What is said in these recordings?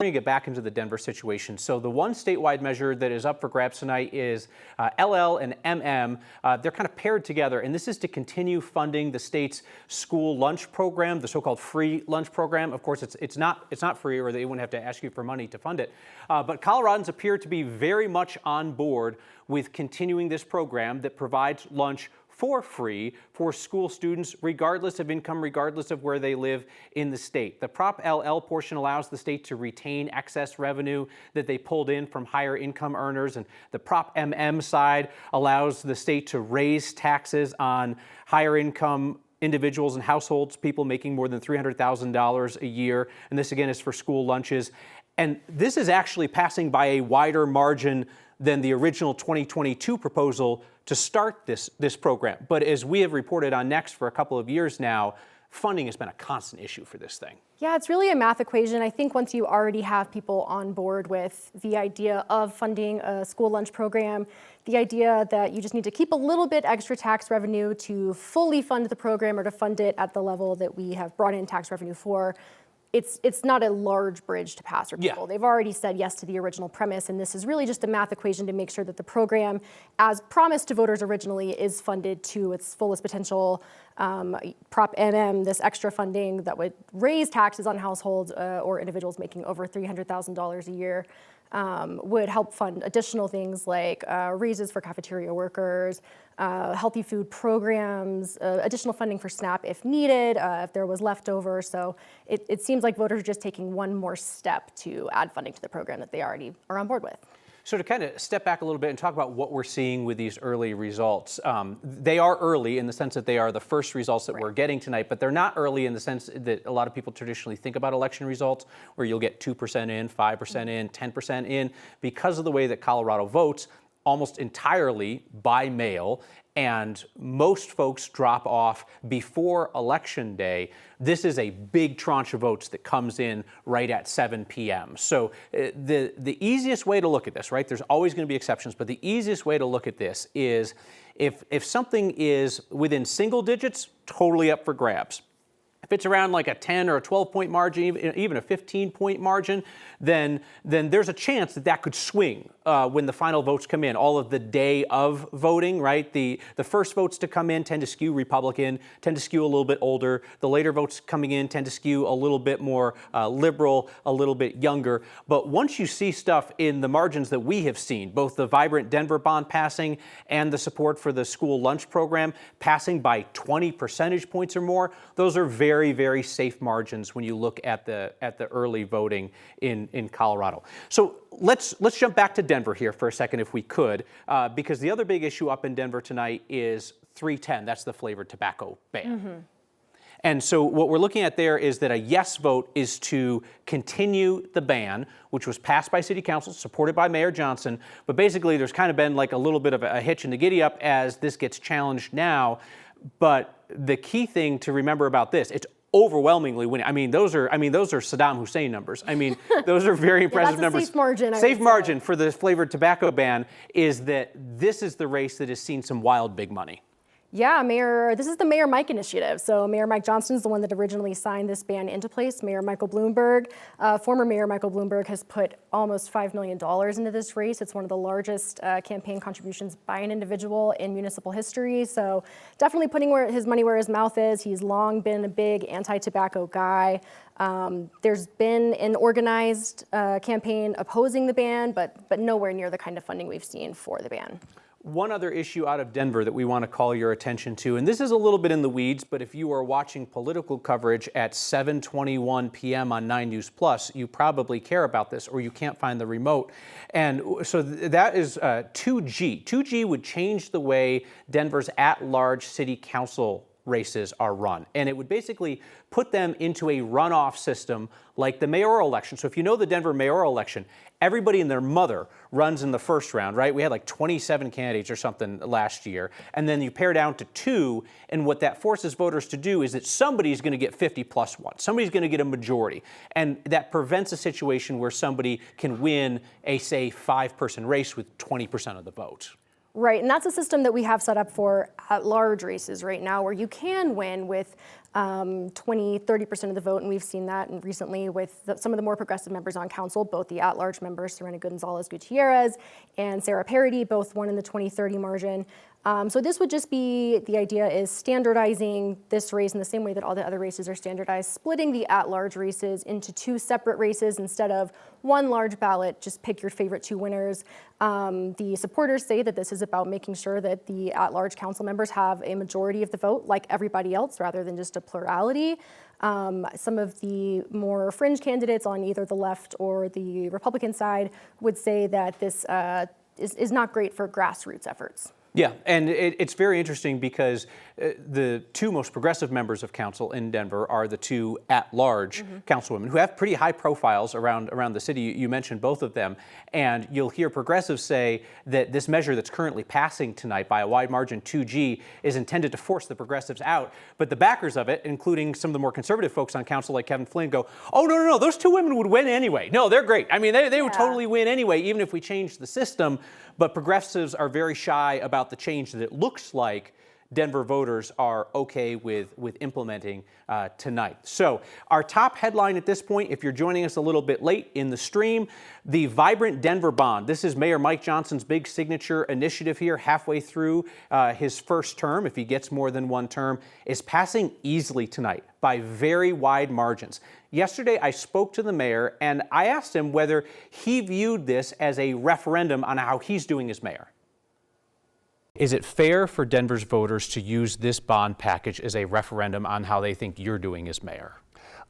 We're going to get back into the Denver situation. So the one statewide measure that is up for grabs tonight is LL and MM. They're kind of paired together, and this is to continue funding the state's school lunch program, the so-called free lunch program. Of course, it's not free, or they wouldn't have to ask you for money to fund it. But Coloradans appear to be very much on board with continuing this program that provides lunch for free for school students, regardless of income, regardless of where they live in the state. The Prop LL portion allows the state to retain excess revenue that they pulled in from higher income earners, and the Prop MM side allows the state to raise taxes on higher income individuals and households, people making more than $300,000 a year, and this again is for school lunches. And this is actually passing by a wider margin than the original 2022 proposal to start this program. But as we have reported on Next for a couple of years now, funding has been a constant issue for this thing. Yeah, it's really a math equation. I think once you already have people on board with the idea of funding a school lunch program, the idea that you just need to keep a little bit extra tax revenue to fully fund the program or to fund it at the level that we have brought in tax revenue for, it's not a large bridge to pass for people. Yeah. They've already said yes to the original premise, and this is really just a math equation to make sure that the program, as promised to voters originally, is funded to its fullest potential. Prop MM, this extra funding that would raise taxes on households or individuals making over $300,000 a year, would help fund additional things like raises for cafeteria workers, healthy food programs, additional funding for SNAP if needed, if there was leftover. So it seems like voters are just taking one more step to add funding to the program that they already are on board with. So to kind of step back a little bit and talk about what we're seeing with these early results, they are early in the sense that they are the first results that we're getting tonight, but they're not early in the sense that a lot of people traditionally think about election results, where you'll get 2% in, 5% in, 10% in, because of the way that Colorado votes almost entirely by mail, and most folks drop off before Election Day. This is a big tranche of votes that comes in right at 7 p.m. So the easiest way to look at this, right, there's always going to be exceptions, but the easiest way to look at this is if something is within single digits, totally up for grabs. If it's around like a 10 or a 12-point margin, even a 15-point margin, then there's a chance that could swing when the final votes come in. All of the day of voting, right? The first votes to come in tend to skew Republican, tend to skew a little bit older. The later votes coming in tend to skew a little bit more liberal, a little bit younger. But once you see stuff in the margins that we have seen, both the Vibrant Denver bond passing and the support for the school lunch program passing by 20 percentage points or more, those are very, very safe margins when you look at the early voting in Colorado. So let's jump back to Denver here for a second, if we could, because the other big issue up in Denver tonight is 310. That's the flavored tobacco ban. Mm-hmm. And so what we're looking at there is that a yes vote is to continue the ban, which was passed by City Council, supported by Mayor Johnson. But basically, there's kind of been like a little bit of a hitch in the giddy up as this gets challenged now. But the key thing to remember about this, it's overwhelmingly winning. I mean, those are Saddam Hussein numbers. I mean, those are very impressive numbers. Safe margin. Safe margin for the flavored tobacco ban is that this is the race that has seen some wild big money. Yeah, this is the Mayor Mike initiative. So Mayor Mike Johnston is the one that originally signed this ban into place. Mayor Michael Bloomberg, former Mayor Michael Bloomberg, has put almost $5 million into this race. It's one of the largest campaign contributions by an individual in municipal history. So definitely putting his money where his mouth is. He's long been a big anti-tobacco guy. There's been an organized campaign opposing the ban, but nowhere near the kind of funding we've seen for the ban. One other issue out of Denver that we want to call your attention to, and this is a little bit in the weeds, but if you are watching political coverage at 7:21 p.m. on 9 News Plus, you probably care about this, or you can't find the remote. And so that is 2G. 2G would change the way Denver's at-large city council races are run. And it would basically put them into a runoff system like the mayoral election. So if you know the Denver mayoral election, everybody and their mother runs in the first round, right? We had like 27 candidates or something last year. And then you pare down to 2. And what that forces voters to do is that somebody's going to get 50 plus 1. Somebody's going to get a majority. And that prevents a situation where somebody can win a, say, 5-person race with 20% of the vote. Right, and that's a system that we have set up for at-large races right now, where you can win with 20-30% of the vote, and we've seen that recently with some of the more progressive members on council, both the at-large members, Serena Gonzalez Gutierrez and Sarah Parody, both won in the 20-30 margin. So this would just be, the idea is standardizing this race in the same way that all the other races are standardized, splitting the at-large races into 2 separate races instead of 1 large ballot, just pick your favorite 2 winners. The supporters say that this is about making sure that the at-large council members have a majority of the vote like everybody else rather than just a plurality. Some of the more fringe candidates on either the left or the Republican side would say that this is not great for grassroots efforts. Yeah, and it's very interesting because the 2 most progressive members of council in Denver are the 2 at-large councilwomen who have pretty high profiles around the city. You mentioned both of them, and you'll hear progressives say that this measure that's currently passing tonight by a wide margin, 2G, is intended to force the progressives out. But the backers of it, including some of the more conservative folks on council like Kevin Flynn, go, oh, no, those 2 women would win anyway. No, they're great. I mean, they would totally win anyway, even if we changed the system. But progressives are very shy about the change that it looks like Denver voters are okay with implementing tonight. So our top headline at this point, if you're joining us a little bit late in the stream, the Vibrant Denver Bond. This is Mayor Mike Johnson's big signature initiative here, halfway through his first term, if he gets more than 1 term, is passing easily tonight by very wide margins. Yesterday, I spoke to the mayor and I asked him whether he viewed this as a referendum on how he's doing as mayor. Is it fair for Denver's voters to use this bond package as a referendum on how they think you're doing as mayor?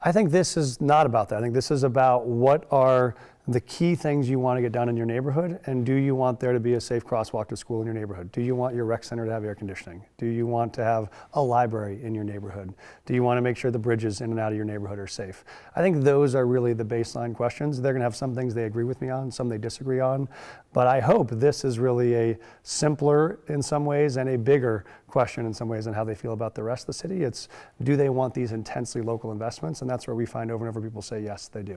I think this is not about that. I think this is about what are the key things you want to get done in your neighborhood, and do you want there to be a safe crosswalk to school in your neighborhood? Do you want your rec center to have air conditioning? Do you want to have a library in your neighborhood? Do you want to make sure the bridges in and out of your neighborhood are safe? I think those are really the baseline questions. They're going to have some things they agree with me on, some they disagree on, but I hope this is really a simpler in some ways and a bigger question in some ways on how they feel about the rest of the city. It's, do they want these intensely local investments? And that's where we find over and over people say, yes, they do.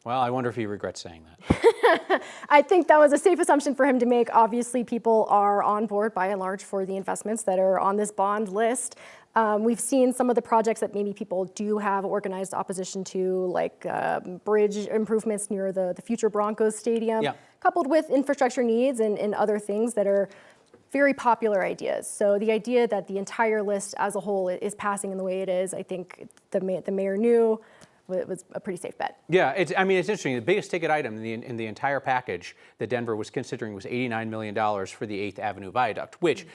Well, I wonder if he regrets saying that. I think that was a safe assumption for him to make. Obviously, people are on board by and large for the investments that are on this bond list. We've seen some of the projects that maybe people do have organized opposition to, like bridge improvements near the future Broncos stadium, coupled with infrastructure needs and other things that are very popular ideas. So the idea that the entire list as a whole is passing in the way it is, I think the mayor knew. It was a pretty safe bet. Yeah, it's interesting. The biggest ticket item in the entire package that Denver was considering was $89 million for the 8th Avenue Viaduct, which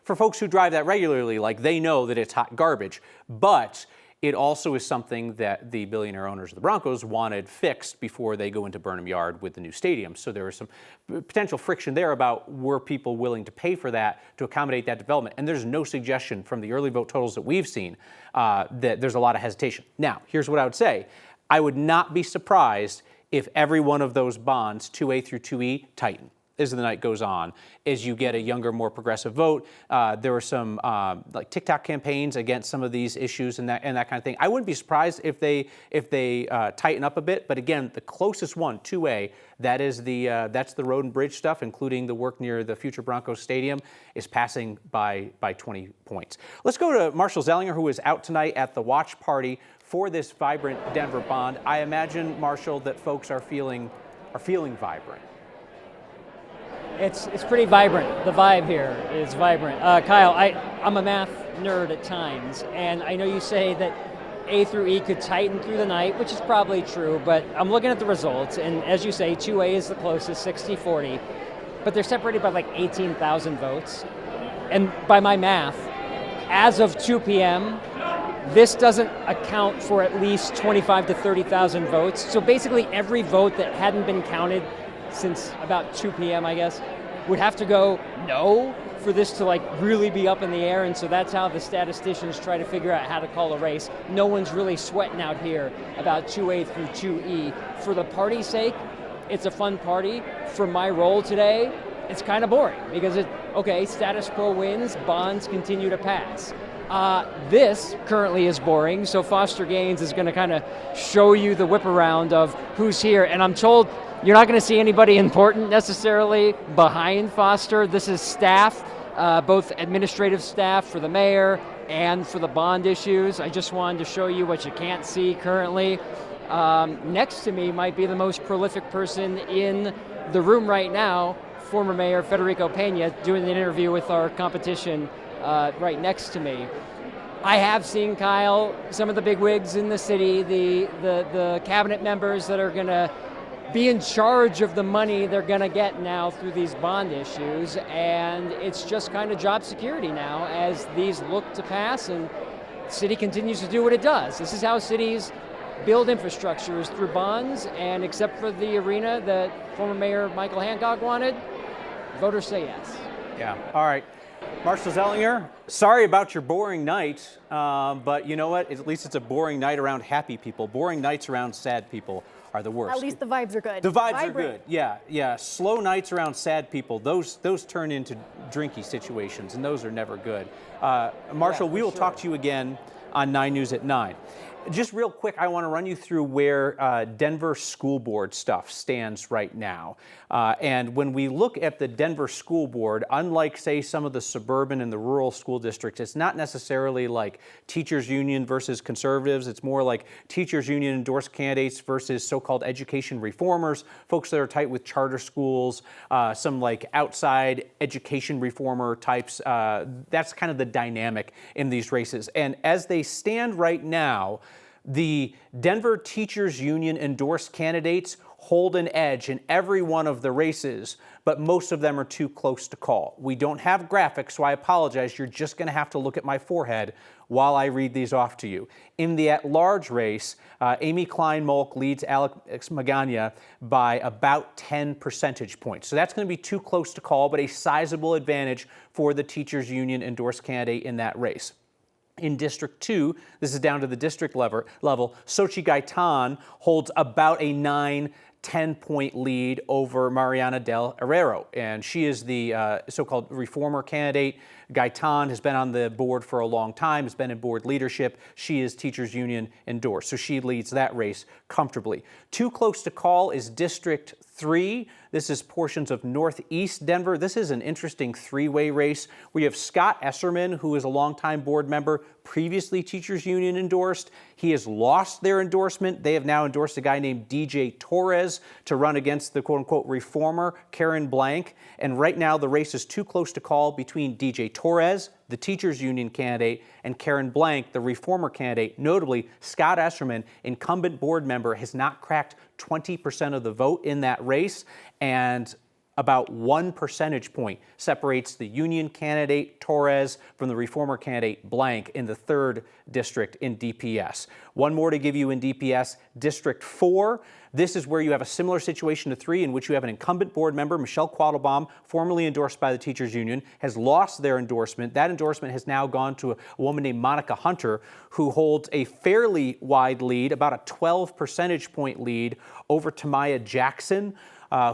for folks who drive that regularly, like, they know that it's hot garbage. But it also is something that the billionaire owners of the Broncos wanted fixed before they go into Burnham Yard with the new stadium. So there was some potential friction there about, were people willing to pay for that to accommodate that development? And there's no suggestion from the early vote totals that we've seen that there's a lot of hesitation. Now, here's what I would say. I would not be surprised if every one of those bonds, 2A through 2E, tighten as the night goes on, as you get a younger, more progressive vote. There were some like TikTok campaigns against some of these issues and that kind of thing. I wouldn't be surprised if they tighten up a bit. But again, the closest one, 2A, that is that's the road and bridge stuff, including the work near the future Broncos Stadium, is passing by 20 points. Let's go to Marshall Zellinger, who is out tonight at the watch party for this Vibrant Denver Bond. I imagine, Marshall, that folks are feeling vibrant. It's pretty vibrant. The vibe here is vibrant. Kyle, I'm a math nerd at times, and I know you say that A through E could tighten through the night, which is probably true, but I'm looking at the results, and as you say, 2A is the closest, 60-40, but they're separated by like 18,000 votes. And by my math, as of 2 p.m., this doesn't account for at least 25 to 30,000 votes. So basically every vote that hadn't been counted since about 2 p.m., I guess, would have to go no for this to like really be up in the air. And so that's how the statisticians try to figure out how to call a race. No one's really sweating out here about 2A through 2E. For the party's sake, it's a fun party. For my role today, it's kind of boring because okay, status quo wins, bonds continue to pass. This currently is boring, so Foster Gaines is going to kind of show you the whip around of who's here. And I'm told you're not going to see anybody important necessarily behind Foster. This is staff, both administrative staff for the mayor and for the bond issues. I just wanted to show you what you can't see currently. Next to me might be the most prolific person in the room right now, former Mayor Federico Pena, doing an interview with our competition right next to me. I have seen, Kyle, some of the big wigs in the city, the cabinet members that are going to be in charge of the money they're going to get now through these bond issues, and it's just kind of job security now as these look to pass and the city continues to do what it does. This is how cities build infrastructures, through bonds, and except for the arena that former Mayor Michael Hancock wanted, voters say yes. Yeah. All right. Marshall Zellinger, sorry about your boring night, but you know what? At least it's a boring night around happy people. Boring nights around sad people are the worst. At least the vibes are good. The vibes are good. Yeah. Slow nights around sad people, those turn into drinky situations, and those are never good. Marshall, we will talk to you again on 9 News at 9. Just real quick, I want to run you through where Denver School Board stuff stands right now. And when we look at the Denver School Board, unlike, say, some of the suburban and the rural school districts, it's not necessarily like teachers union versus conservatives. It's more like teachers union endorsed candidates versus so-called education reformers, folks that are tight with charter schools, some like outside education reformer types. That's kind of the dynamic in these races. And as they stand right now, the Denver Teachers Union endorsed candidates hold an edge in every one of the races, but most of them are too close to call. We don't have graphics, so I apologize. You're just going to have to look at my forehead while I read these off to you. In the at-large race, Amy Klein-Molk leads Alex Magana by about 10 percentage points. So that's going to be too close to call, but a sizable advantage for the Teachers Union endorsed candidate in that race. In District 2, this is down to the district level, Xochitl Gaitan holds about a 9-10-point lead over Mariana Del Herrero, and she is the so-called reformer candidate. Gaitan has been on the board for a long time, has been in board leadership. She is Teachers Union endorsed, so she leads that race comfortably. Too close to call is District 3. This is portions of northeast Denver. This is an interesting three-way race. We have Scott Esserman, who is a longtime board member, previously Teachers Union endorsed. He has lost their endorsement. They have now endorsed a guy named DJ Torres to run against the quote-unquote reformer, Karen Blank. And right now the race is too close to call between DJ Torres, the Teachers Union candidate, and Karen Blank, the reformer candidate. Notably, Scott Esserman, incumbent board member, has not cracked 20% of the vote in that race, and about 1 percentage point separates the union candidate Torres from the reformer candidate Blank in the 3rd district in DPS. One more to give you in DPS, District 4. This is where you have a similar situation to 3, in which you have an incumbent board member, Michelle Quattlebaum, formerly endorsed by the Teachers Union, has lost their endorsement. That endorsement has now gone to a woman named Monica Hunter, who holds a fairly wide lead, about a 12 percentage point lead over Tamaya Jackson,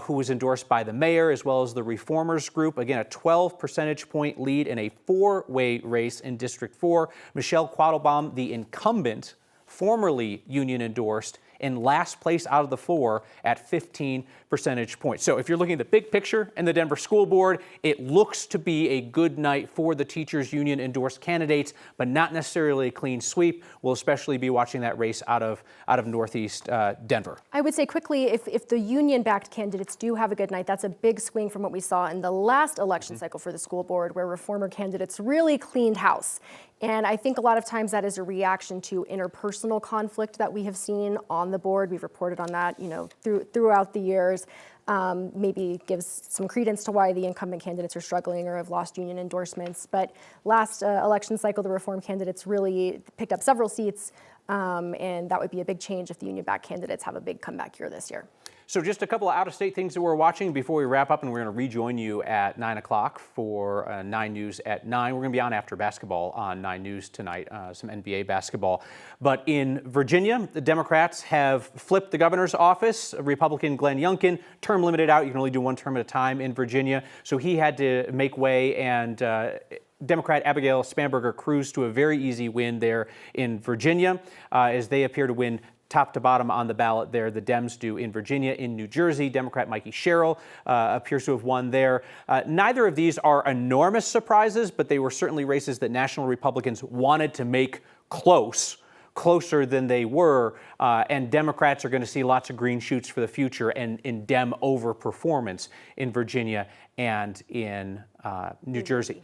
who was endorsed by the mayor as well as the reformers group. Again, a 12 percentage point lead in a 4-way race in District 4. Michelle Quattlebaum, the incumbent, formerly union endorsed, in last place out of the 4 at 15 percentage points. So if you're looking at the big picture and the Denver School Board, it looks to be a good night for the Teachers Union endorsed candidates, but not necessarily a clean sweep. We'll especially be watching that race out of northeast Denver. I would say quickly, if the union-backed candidates do have a good night, that's a big swing from what we saw in the last election cycle for the school board, where reformer candidates really cleaned house. And I think a lot of times that is a reaction to interpersonal conflict that we have seen on the board. We've reported on that, throughout the years. Maybe gives some credence to why the incumbent candidates are struggling or have lost union endorsements. But last election cycle, the reform candidates really picked up several seats, and that would be a big change if the union-backed candidates have a big comeback year this year. So just a couple of out-of-state things that we're watching before we wrap up, and we're going to rejoin you at 9 o'clock for 9 News at 9. We're going to be on after basketball on 9 News tonight, some NBA basketball. But in Virginia, the Democrats have flipped the governor's office. Republican Glenn Youngkin, term limited out. You can only do one term at a time in Virginia. So he had to make way and Democrat Abigail Spanberger cruised to a very easy win there in Virginia, as they appear to win top to bottom on the ballot there. The Dems do in Virginia. In New Jersey, Democrat Mikey Sherrill appears to have won there. Neither of these are enormous surprises, but they were certainly races that national Republicans wanted to make closer than they were, and Democrats are going to see lots of green shoots for the future and in Dem overperformance in Virginia and in New Jersey.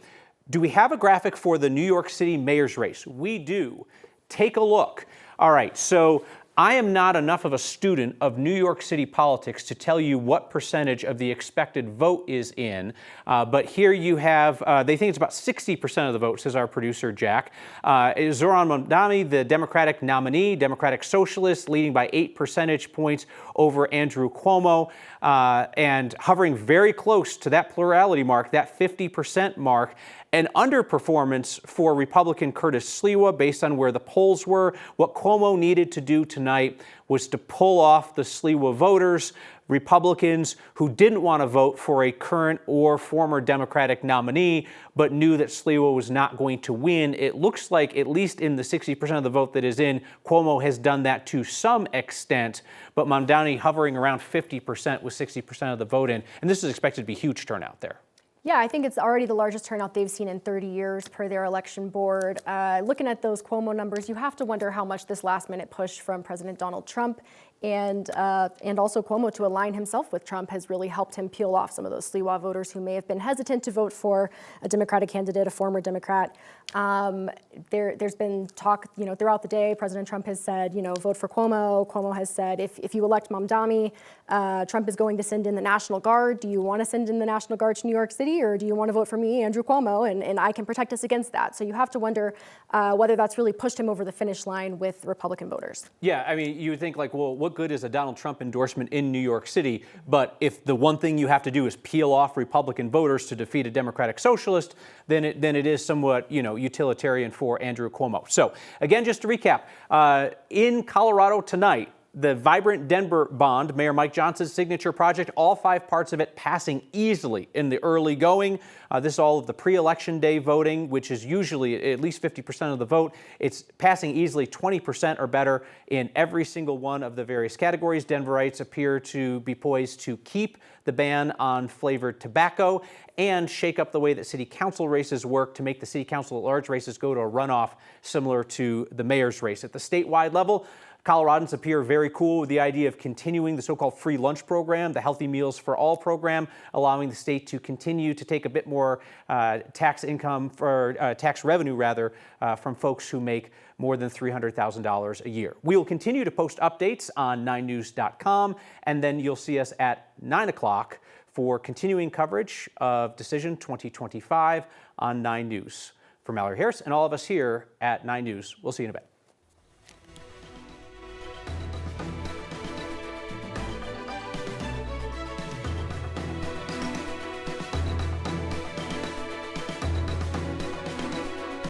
Do we have a graphic for the New York City mayor's race? We do. Take a look. All right, so I am not enough of a student of New York City politics to tell you what percentage of the expected vote is in, but here you have, they think it's about 60% of the vote, says our producer, Jack. Zohran Mamdani, the Democratic nominee, Democratic Socialist, leading by 8 percentage points over Andrew Cuomo, and hovering very close to that plurality mark, that 50% mark. An underperformance for Republican Curtis Sliwa based on where the polls were. What Cuomo needed to do tonight was to pull off the Sliwa voters, Republicans who didn't want to vote for a current or former Democratic nominee, but knew that Sliwa was not going to win. It looks like, at least in the 60% of the vote that is in, Cuomo has done that to some extent, but Mamdani hovering around 50% with 60% of the vote in. And this is expected to be a huge turnout there. Yeah, I think it's already the largest turnout they've seen in 30 years per their election board. Looking at those Cuomo numbers, you have to wonder how much this last-minute push from President Donald Trump and also Cuomo to align himself with Trump has really helped him peel off some of those Sliwa voters who may have been hesitant to vote for a Democratic candidate, a former Democrat. There's been talk, throughout the day. President Trump has said, vote for Cuomo. Cuomo has said, if you elect Mamdani, Trump is going to send in the National Guard. Do you want to send in the National Guard to New York City, or do you want to vote for me, Andrew Cuomo, and I can protect us against that? So you have to wonder whether that's really pushed him over the finish line with Republican voters. Yeah, I mean, you would think like, well, what good is a Donald Trump endorsement in New York City? But if the one thing you have to do is peel off Republican voters to defeat a Democratic socialist, then it is somewhat, utilitarian for Andrew Cuomo. So again, just to recap, in Colorado tonight, the Vibrant Denver bond, Mayor Mike Johnson's signature project, all 5 parts of it passing easily in the early going. This is all of the pre-election day voting, which is usually at least 50% of the vote. It's passing easily 20% or better in every single one of the various categories. Denverites appear to be poised to keep the ban on flavored tobacco and shake up the way that city council races work to make the city council at large races go to a runoff similar to the mayor's race. At the statewide level, Coloradans appear very cool with the idea of continuing the so-called free lunch program, the Healthy Meals for All program, allowing the state to continue to take a bit more tax revenue from folks who make more than $300,000 a year. We will continue to post updates on 9news.com, and then you'll see us at 9 o'clock for continuing coverage of Decision 2025 on 9 News. For Mallory Harris and all of us here at 9 News, we'll see you in a bit.